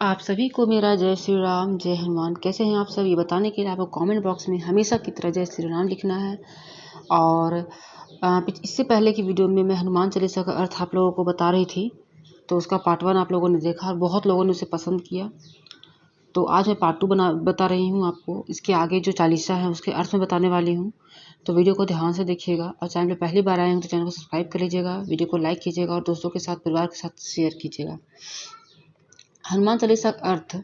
आप सभी को मेरा जय श्री राम, जय हनुमान। कैसे हैं आप सब, ये बताने के लिए आपको कमेंट बॉक्स में हमेशा की तरह जय श्री राम लिखना है। और इससे पहले की वीडियो में मैं हनुमान चालीसा का अर्थ आप लोगों को बता रही थी, तो उसका पार्ट 1 आप लोगों ने देखा और बहुत लोगों ने उसे पसंद किया। तो आज मैं पार्ट 2 बता रही हूँ आपको। इसके आगे जो चालीसा है उसके अर्थ में बताने वाली हूँ, तो वीडियो को ध्यान से देखिएगा। और चैनल पर पहली बार आए हैं तो चैनल को सब्सक्राइब कर लीजिएगा, वीडियो को लाइक कीजिएगा और दोस्तों के साथ, परिवार के साथ शेयर कीजिएगा। हनुमान चालीसा का अर्थ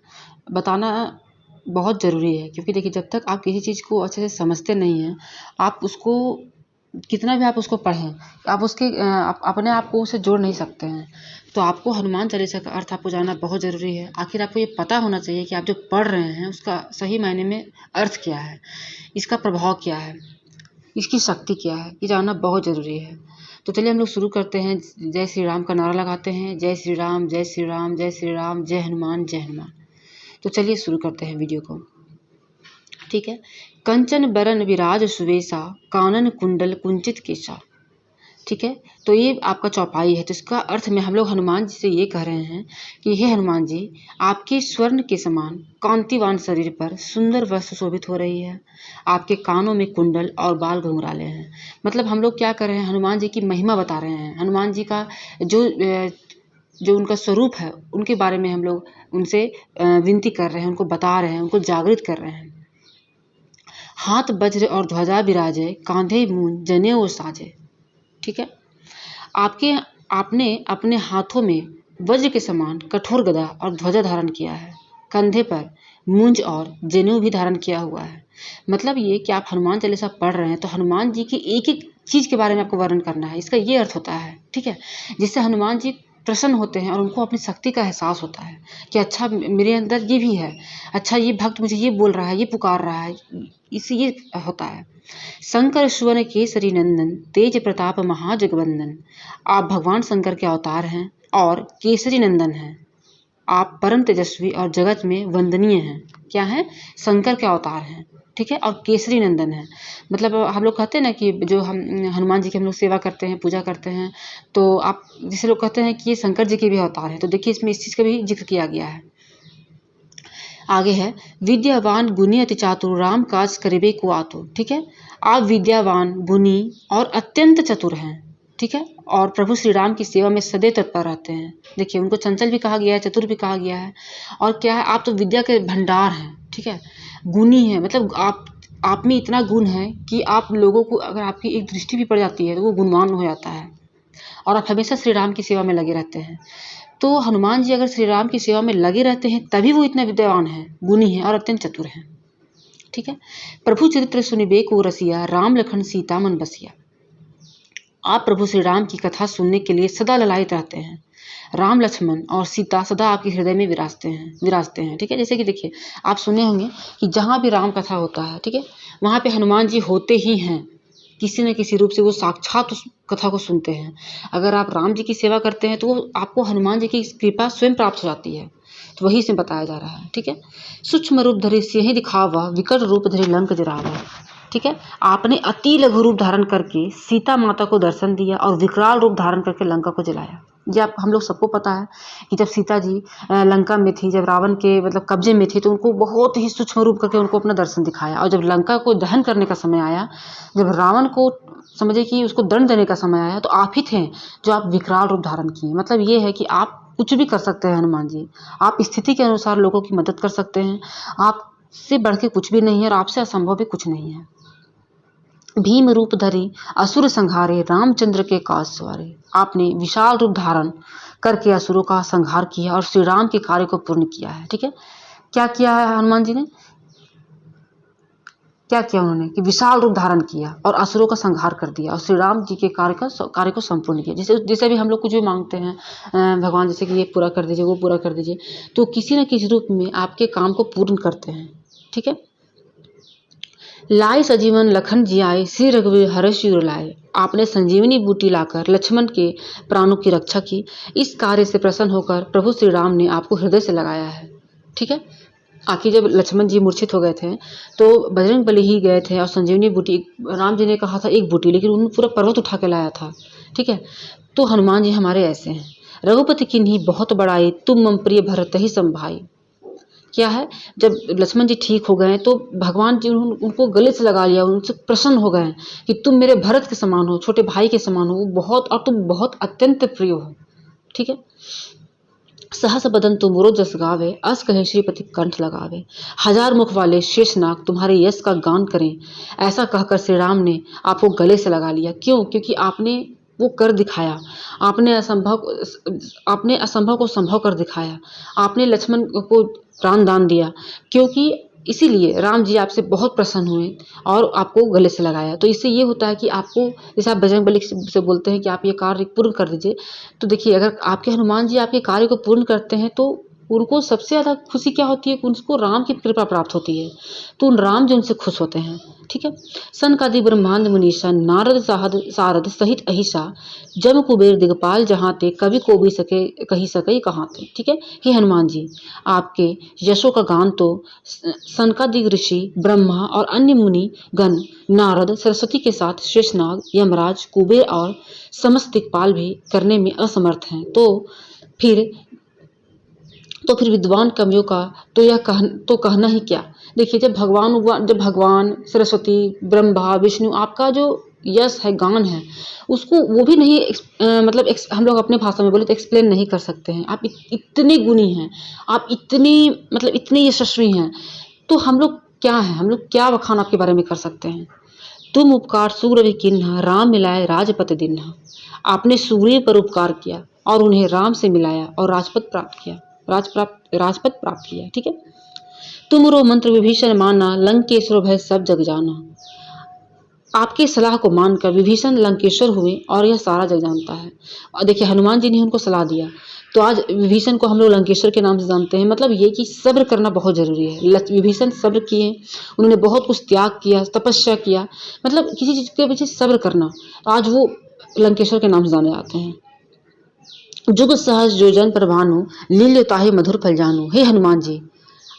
बताना बहुत ज़रूरी है, क्योंकि देखिए, जब तक आप किसी चीज़ को अच्छे से समझते नहीं हैं, आप उसको कितना भी आप उसको पढ़ें, आप उसके अपने आप को उसे जोड़ नहीं सकते हैं। तो आपको हनुमान चालीसा का अर्थ आपको जानना बहुत ज़रूरी है। आखिर आपको ये पता होना चाहिए कि आप जो पढ़ रहे हैं उसका सही मायने में अर्थ क्या है, इसका प्रभाव क्या है, इसकी शक्ति क्या है, ये जानना बहुत ज़रूरी है। तो चलिए हम लोग शुरू करते हैं। जय श्री राम का नारा लगाते हैं। जय श्री राम, जय श्री राम, जय श्री राम, जय हनुमान, जय हनुमान। तो चलिए शुरू करते हैं वीडियो को। ठीक है। कंचन बरन विराज सुवेशा, कानन कुंडल कुंचित केशा। ठीक है। तो ये आपका चौपाई है। तो इसका अर्थ में हम लोग हनुमान जी से ये कह रहे हैं कि हे हनुमान जी, आपके स्वर्ण के समान कांतिवान शरीर पर सुंदर वस्त्र शोभित हो रही है। आपके कानों में कुंडल और बाल घुंघराले हैं। मतलब हम लोग क्या कर रहे हैं, हनुमान जी की महिमा बता रहे हैं। हनुमान जी का जो उनका स्वरूप है, उनके बारे में हम लोग उनसे विनती कर रहे हैं, उनको बता रहे हैं, उनको जागृत कर रहे हैं। हाथ वज्र और ध्वजा विराजे, कांधे मूंज जनेऊ साजे। ठीक है। आपने अपने हाथों में वज्र के समान कठोर गदा और ध्वजा धारण किया है। कंधे पर मूंज और जनेऊ भी धारण किया हुआ है। मतलब ये कि आप हनुमान चालीसा पढ़ रहे हैं तो हनुमान जी की एक एक चीज़ के बारे में आपको वर्णन करना है। इसका ये अर्थ होता है। ठीक है। जिससे हनुमान जी प्रसन्न होते हैं और उनको अपनी शक्ति का एहसास होता है कि अच्छा, मेरे अंदर ये भी है, अच्छा ये भक्त मुझे ये बोल रहा है, ये पुकार रहा है, इससे ये होता है। शंकर सुवन केसरी नंदन, तेज प्रताप महाजगवंदन। आप भगवान शंकर के अवतार हैं और केसरी नंदन हैं। आप परम तेजस्वी और जगत में वंदनीय हैं। क्या है? शंकर के अवतार हैं। ठीक है। और केसरी नंदन है। मतलब हम लोग कहते हैं ना कि जो हम हनुमान जी की हम लोग सेवा करते हैं, पूजा करते हैं, तो आप जिसे लोग कहते हैं कि ये शंकर जी के भी अवतार हैं। तो देखिए, इसमें इस चीज़ का भी जिक्र किया गया है। आगे है, विद्यावान गुणी अति चातुर, राम काज करिबे को आतुर। ठीक है। आप विद्यावान, गुणी और अत्यंत चतुर हैं। ठीक है। और प्रभु श्री राम की सेवा में सदैव तत्पर रहते हैं। देखिए, उनको चंचल भी कहा गया है, चतुर भी कहा गया है। और क्या है, आप तो विद्या के भंडार हैं। ठीक है। गुणी है, मतलब आप में इतना गुण है कि आप लोगों को, अगर आपकी एक दृष्टि भी पड़ जाती है तो वो गुणवान हो जाता है। और आप हमेशा श्री राम की सेवा में लगे रहते हैं। तो हनुमान जी अगर श्री राम की सेवा में लगे रहते हैं तभी वो इतना विद्यावान है, गुणी है और अत्यंत चतुर हैं। ठीक है। प्रभु चरित्र सुनिबे को रसिया, राम लखन सीता मन बसिया। आप प्रभु श्री राम की कथा सुनने के लिए सदा ललायत रहते हैं। राम लक्ष्मण और सीता सदा आपके हृदय में विराजते हैं। ठीक है। जैसे कि देखिए, आप सुने होंगे कि जहाँ भी राम कथा होता है, ठीक है, वहाँ पे हनुमान जी होते ही हैं। किसी न किसी रूप से वो साक्षात उस कथा को सुनते हैं। अगर आप राम जी की सेवा करते हैं तो वो आपको हनुमान जी की कृपा स्वयं प्राप्त हो जाती है। तो वही से बताया जा रहा है। ठीक है। सूक्ष्म रूप धरि सिंह दिखावा, विकट रूप धरि लंक जरावा। ठीक है। आपने अति लघु रूप धारण करके सीता माता को दर्शन दिया और विकराल रूप धारण करके लंका को जलाया। ये आप हम लोग सबको पता है कि जब सीता जी लंका में थी, जब रावण के मतलब कब्जे में थी, तो उनको बहुत ही सूक्ष्म रूप करके उनको अपना दर्शन दिखाया। और जब लंका को दहन करने का समय आया, जब रावण को समझे कि उसको दंड देने का समय आया, तो आप ही थे जो आप विकराल रूप धारण किए। मतलब ये है कि आप कुछ भी कर सकते हैं हनुमान जी। आप स्थिति के अनुसार लोगों की मदद कर सकते हैं। आपसे बढ़ के कुछ भी नहीं है और आपसे असंभव भी कुछ नहीं है। भीम रूप धरे असुर संहारे, रामचंद्र के काज सवारे। आपने विशाल रूप धारण करके असुरों का संहार किया और श्री राम के कार्य को पूर्ण किया है। ठीक है। क्या किया है हनुमान जी ने? क्या किया उन्होंने कि विशाल रूप धारण किया और असुरों का संहार कर दिया और श्री राम जी के कार्य को संपूर्ण किया। जैसे भी हम लोग कुछ भी मांगते हैं, भगवान जैसे कि ये पूरा कर दीजिए, वो पूरा कर दीजिए, तो किसी न किसी रूप में आपके काम को पूर्ण करते हैं। ठीक है। लाए सजीवन लखन जियाए, श्री रघुवीर हर्ष उर लाए। आपने संजीवनी बूटी लाकर लक्ष्मण के प्राणों की रक्षा की। इस कार्य से प्रसन्न होकर प्रभु श्री राम ने आपको हृदय से लगाया है। ठीक है। आखिर जब लक्ष्मण जी मूर्छित हो गए थे तो बजरंग बली ही गए थे और संजीवनी बूटी, राम जी ने कहा था एक बूटी, लेकिन उन्होंने पूरा पर्वत उठा के लाया था। ठीक है। तो हनुमान जी हमारे ऐसे हैं। रघुपति किन्हीं बहुत बड़ाई, तुम मम प्रिय भरत ही संभाई। क्या है, जब लक्ष्मण जी ठीक हो गए तो भगवान जी उनको गले से लगा लिया, उनसे प्रसन्न हो गए कि तुम मेरे भरत के समान हो, छोटे भाई के समान हो, बहुत, और तुम बहुत अत्यंत प्रिय हो। ठीक है। सहस बदन तुमरो जस गावे, अस कहे श्रीपति कंठ लगावे। हजार मुख वाले शेषनाग तुम्हारे यश का गान करें, ऐसा कहकर श्री राम ने आपको गले से लगा लिया। क्यों? क्योंकि आपने वो कर दिखाया, आपने असंभव को संभव कर दिखाया, आपने लक्ष्मण को प्राण दान दिया। क्योंकि इसीलिए राम जी आपसे बहुत प्रसन्न हुए और आपको गले से लगाया। तो इससे ये होता है कि आपको, जैसे आप बजरंगबली से बोलते हैं कि आप ये कार्य पूर्ण कर दीजिए, तो देखिए अगर आपके हनुमान जी आपके कार्य को पूर्ण करते हैं तो उनको सबसे ज़्यादा खुशी क्या होती है कि उनको राम की कृपा प्राप्त होती है, तो उन राम जी उनसे खुश होते हैं। ठीक है। सनकादि ब्रह्मांड मुनीषा, नारद सारद सहित अहिषा, जम कुबेर दिगपाल जहाँ ते, कवि को भी सके कही सके कहाँ ते। ठीक है। हे हनुमान जी, आपके यशों का गान तो सनकादि ऋषि, ब्रह्मा और अन्य मुनि गण, नारद, सरस्वती के साथ शेषनाग, यमराज, कुबेर और समस्त दिक्पाल भी करने में असमर्थ हैं। तो फिर विद्वान कवियों का तो यह कहना ही क्या। देखिए, जब भगवान सरस्वती, ब्रह्मा, विष्णु, आपका जो यश है, गान है, उसको वो भी नहीं हम लोग अपने भाषा में बोले तो एक्सप्लेन नहीं कर सकते हैं। आप इतने गुणी हैं, आप इतने यशस्वी हैं, तो हम लोग क्या हैं, हम लोग क्या बखान आपके बारे में कर सकते हैं। तुम उपकार सुग्रीव किन्हा, राम मिलाए राजपत दिन्हा। आपने सुग्रीव पर उपकार किया और उन्हें राम से मिलाया और राजपत प्राप्त किया। ठीक है। तुमरो मंत्र विभीषण माना, लंकेश्वर भय सब जग जाना। आपकी सलाह को मानकर विभीषण लंकेश्वर हुए और यह सारा जग जानता है। और देखिए, हनुमान जी ने उनको सलाह दिया, तो आज विभीषण को हम लोग लंकेश्वर के नाम से जानते हैं। मतलब ये कि सब्र करना बहुत जरूरी है। विभीषण सब्र किए, उन्होंने बहुत कुछ त्याग किया, तपस्या किया, मतलब किसी चीज के पीछे सब्र करना, तो आज वो लंकेश्वर के नाम से जाने जाते हैं। जुग सहज जो जन पर भानु, लील्यो ताहि मधुर फल जानू। हे हनुमान जी,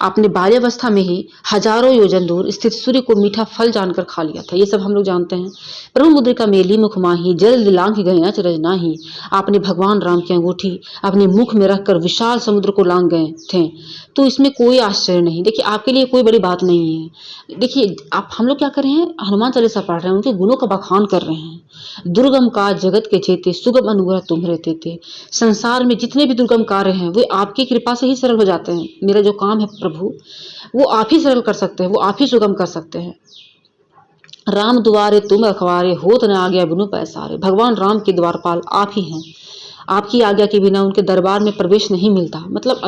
आपने बाल्यावस्था में ही हजारों योजन दूर स्थित सूर्य को मीठा फल जानकर खा लिया था। ये सब हम लोग जानते हैं। प्रभु मुद्रिका मेली मुख माही, जल दिलांघ गए अचरज नाही। आपने भगवान राम की अंगूठी अपने मुख में रखकर विशाल समुद्र को लांघ गए थे, तो इसमें कोई आश्चर्य नहीं। देखिए, आपके लिए कोई बड़ी बात नहीं है। देखिए, हम लोग क्या कर रहे हैं, हनुमान चालीसा पढ़ रहे हैं, उनके गुणों का बखान कर रहे हैं। दुर्गम का जगत के चेते, सुगम अनुग्रह तुम्हारे तेते। संसार में जितने भी दुर्गम कार्य हैं वे आपकी कृपा से ही सरल हो जाते हैं। मेरा जो काम है प्रभु, वो आप ही सरल कर सकते हैं, वो आप ही सुगम कर सकते हैं। राम द्वारे तुम रखवारे, होत न आज्ञा बिनु पैसारे। भगवान राम के द्वारपाल आप ही हैं। आपकी आज्ञा के बिना उनके दरबार में प्रवेश नहीं मिलता। मतलब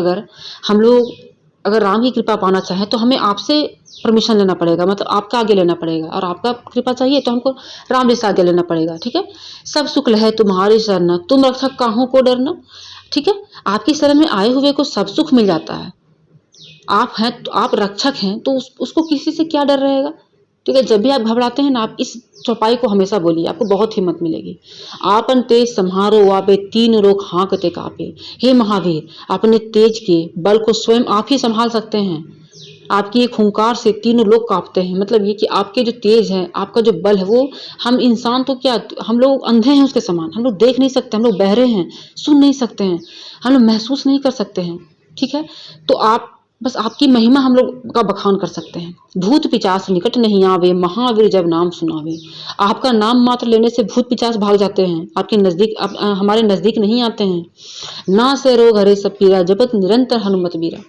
अगर राम की कृपा पाना चाहें तो हमें आपसे परमिशन लेना पड़ेगा, मतलब आपका आगे लेना पड़ेगा, और आपका कृपा चाहिए तो हमको राम जैसा आगे लेना पड़ेगा। ठीक है। सब सुख लहे तुम्हारी शरण, तुम रक्षक काहू को डरना। ठीक है। आपकी शरण में आए हुए को सब सुख मिल जाता है। आप हैं तो आप रक्षक हैं, तो उसको किसी से क्या डर रहेगा। ठीक है। जब भी आप घबराते हैं ना, आप इस चौपाई को हमेशा बोलिए, आपको बहुत हिम्मत मिलेगी। आपन तेज सम्हारो वापे, तीन रोग हाँकते कापे। हे महावीर, अपने तेज के बल को स्वयं आप ही संभाल सकते हैं। आपकी एक हुंकार से तीनों लोग कांपते हैं। मतलब ये कि आपके जो तेज है, आपका जो बल है, वो हम इंसान तो क्या, हम लोग अंधे हैं उसके समान। हम लोग देख नहीं सकते, हम लोग बहरे हैं, सुन नहीं सकते हैं, हम लोग महसूस नहीं कर सकते हैं। ठीक है। तो आप बस आपकी महिमा हम लोग का बखान कर सकते हैं। भूत पिचास निकट नहीं आवे, महावीर जब नाम सुनावे। आपका नाम मात्र लेने से भूत पिचास भाग जाते हैं, आपके नजदीक, हमारे नजदीक नहीं आते हैं। ना से रोग हरे सब पीरा, जपत निरंतर हनुमत बीरा।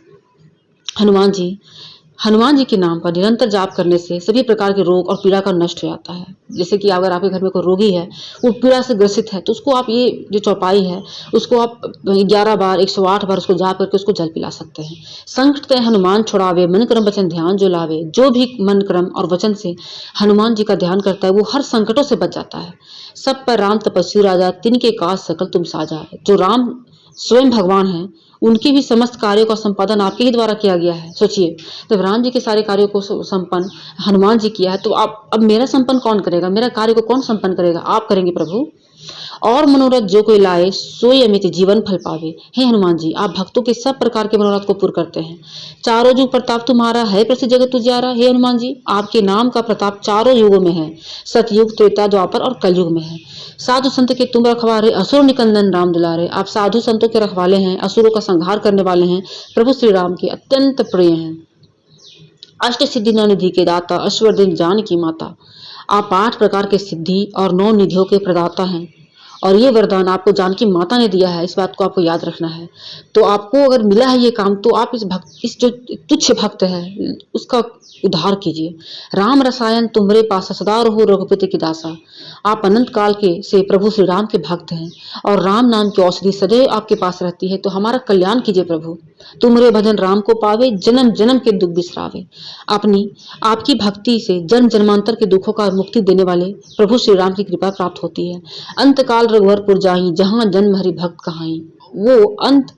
हनुमान जी के नाम पर निरंतर जाप करने से सभी प्रकार के रोग और पीड़ा का नष्ट हो जाता है। जैसे कि अगर आपके घर में कोई रोगी है, वो पीड़ा से ग्रसित है, तो उसको आप ये जो चौपाई है, उसको आप 11 बार 108 बार उसको जाप करके उसको जल पिला सकते हैं। संकट तय हनुमान छुड़ावे, मन क्रम वचन ध्यान जो लावे। जो भी मन क्रम और वचन से हनुमान जी का ध्यान करता है, वो हर संकटों से बच जाता है। सब पर राम तपस्वी राजा, तिनके काज सकल तुम साजा। जो राम स्वयं भगवान है, उनके भी समस्त कार्यों का संपादन आपके ही द्वारा किया गया है। सोचिए, जब राम जी के सारे कार्यों को संपन्न हनुमान जी किया है, तो आप अब मेरा संपन्न कौन करेगा, मेरा कार्य को कौन संपन्न करेगा, आप करेंगे प्रभु। और मनोरथ जो कोई लाए सोई अमित जीवन फल पावे। हे हनुमान जी, आप भक्तों के सब प्रकार के मनोरथ को पूर्ण करते हैं। चारों युग प्रताप तुम्हारा है, प्रसिद्ध जगत उजियारा। हे हनुमान जी, आपके नाम का प्रताप चारों युगों में है, सतयुग, त्रेता, द्वापर और कलयुग में है। साधु संत के तुम रखवारे, असुर निकंदन राम दुलारे। आप साधु संतों के रखवाले हैं, असुरों का संहार करने वाले हैं, प्रभु श्री राम के अत्यंत प्रिय हैं। अष्ट सिद्धि नौ निधि के दाता, अश्वरधन जान की माता। आप 8 प्रकार के सिद्धि और 9 निधियों के प्रदाता हैं, और ये वरदान आपको जानकी माता ने दिया है, इस बात को आपको याद रखना है। तो आपको अगर मिला है ये काम, तो आप इस जो तुच्छ भक्त है उसका उद्धार कीजिए। राम रसायन तुम्हारे पास सदा रहो, रघुपति की दासा। आप अनंत काल के से प्रभु श्री राम के भक्त हैं, और राम नाम की औषधि सदैव आपके पास रहती है। तो हमारा कल्याण कीजिए प्रभु, तुम्हारे भजन राम को पावे, जन्म जन्म के दुख बिसरावे। अपनी आपकी भक्ति से जन्म जन्मांतर के दुखों का मुक्ति देने वाले प्रभु श्री राम की कृपा प्राप्त होती है। अंत काल रघुवरपुर जाहि, जहाँ जन्म हरि भक्त कहाई। वो अंत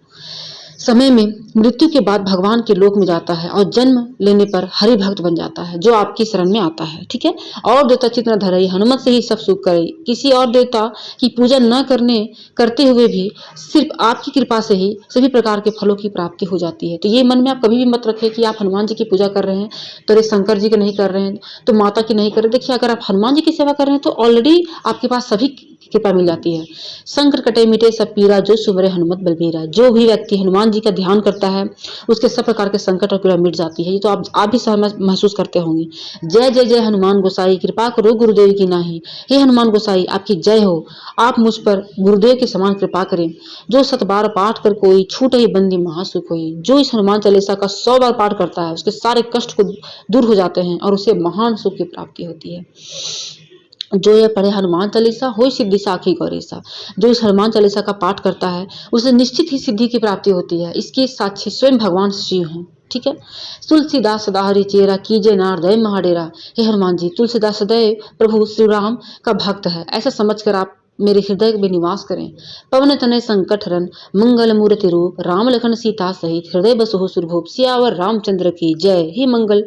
समय में मृत्यु के बाद भगवान के लोक में जाता है, और जन्म लेने पर हरि भक्त बन जाता है, जो आपकी शरण में आता है। ठीक है। और देवता चित्त न धरई, हनुमत से ही सब सुख करे। किसी और देवता की पूजा न करते हुए भी सिर्फ आपकी कृपा से ही सभी प्रकार के फलों की प्राप्ति हो जाती है। तो ये मन में आप कभी भी मत रखें कि आप हनुमान जी की पूजा कर रहे हैं तो अरे शंकर जी की नहीं कर रहे हैं, तो माता की नहीं कर रहे। देखिए, अगर आप हनुमान जी की सेवा कर रहे हैं तो ऑलरेडी आपके पास सभी कृपा मिल जाती है। संकट कटे मिटे सब पीरा, जो सुमरे हनुमत बलबीरा। जो भी व्यक्ति हनुमान जी का ध्यान करता है उसके सब प्रकार के संकट और पीड़ा मिट जाती है। ये तो आप भी सहमत महसूस करते होंगे। जय जय जय हनुमान गोसाई, कृपा करो गुरुदेव की नाही। हे हनुमान गोसाई, आपकी जय हो। आप मुझ पर गुरुदेव के समान कृपा करें। जो 7 बार पाठ कर कोई, छूट ही बंदी महासुख होई। जो इस हनुमान चालीसा का 100 बार पाठ करता है उसके सारे कष्ट को दूर हो जाते हैं, और उसे महान सुख की प्राप्ति होती है। जो ये पढ़े हनुमान चालीसा हो सिद्धि साखी गौरीसा। जो इस हनुमान चालीसा का पाठ करता है उसे निश्चित ही सिद्धि की प्राप्ति होती है। इसके साक्षी स्वयं भगवान शिव हैं। ठीक है। तुलसीदास सदा हरि चेरा, कीजे नारदय महाडेरा। हे हनुमान जी, तुलसीदास सदैव प्रभु श्री राम का भक्त है, ऐसा समझकर आप मेरे हृदय में निवास करें। पवन तनय संकट हरन, मंगल मूर्ति रूप। राम लखन सीता सहित, हृदय बसहु सुरभूप। सियावर रामचंद्र की जय। हे मंगल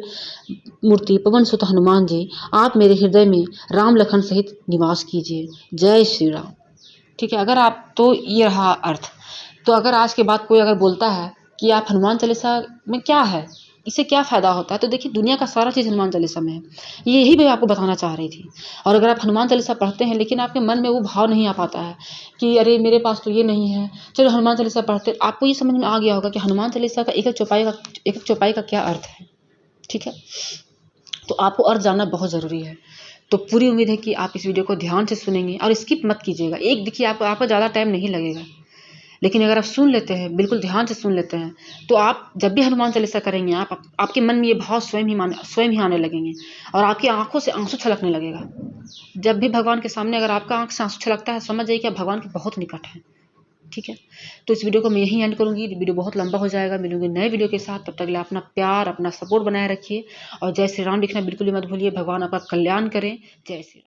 मूर्ति पवन सुत हनुमान जी, आप मेरे हृदय में राम लखन सहित निवास कीजिए। जय श्री राम। ठीक है। अगर आप, तो ये रहा अर्थ। तो अगर आज के बाद कोई अगर बोलता है कि आप हनुमान चालीसा में क्या है, इससे क्या फायदा होता है, तो देखिए दुनिया का सारा चीज़ हनुमान चालीसा में है। यही मैं आपको बताना चाह रही थी। और अगर आप हनुमान चालीसा पढ़ते हैं लेकिन आपके मन में वो भाव नहीं आ पाता है कि अरे मेरे पास तो ये नहीं है, चलो हनुमान चालीसा पढ़ते, आपको ये समझ में आ गया होगा कि हनुमान चालीसा का एक एक चौपाई का क्या अर्थ है। ठीक है। तो आपको अर्थ जानना बहुत ज़रूरी है। तो पूरी उम्मीद है कि आप इस वीडियो को ध्यान से सुनेंगे और स्किप मत कीजिएगा। एक देखिए, आपको ज़्यादा टाइम नहीं लगेगा, लेकिन अगर आप सुन लेते हैं, बिल्कुल ध्यान से सुन लेते हैं, तो आप जब भी हनुमान चालीसा करेंगे आपके मन में ये भाव स्वयं ही आने लगेंगे, और आपकी आंखों से आंसू छलकने लगेगा। जब भी भगवान के सामने अगर आपका आंख से आंसू छलकता है, समझ जाइए कि आप भगवान के बहुत निकट हैं। ठीक है। तो इस वीडियो को मैं यहीं एंड करूंगी। वीडियो बहुत लंबा हो जाएगा। मिलूंगी नए वीडियो के साथ। तब तक के लिए अपना प्यार, अपना सपोर्ट बनाए रखिए, और जय श्री राम लिखना बिल्कुल ही मत भूलिए। भगवान आपका कल्याण करें। जय श्री राम।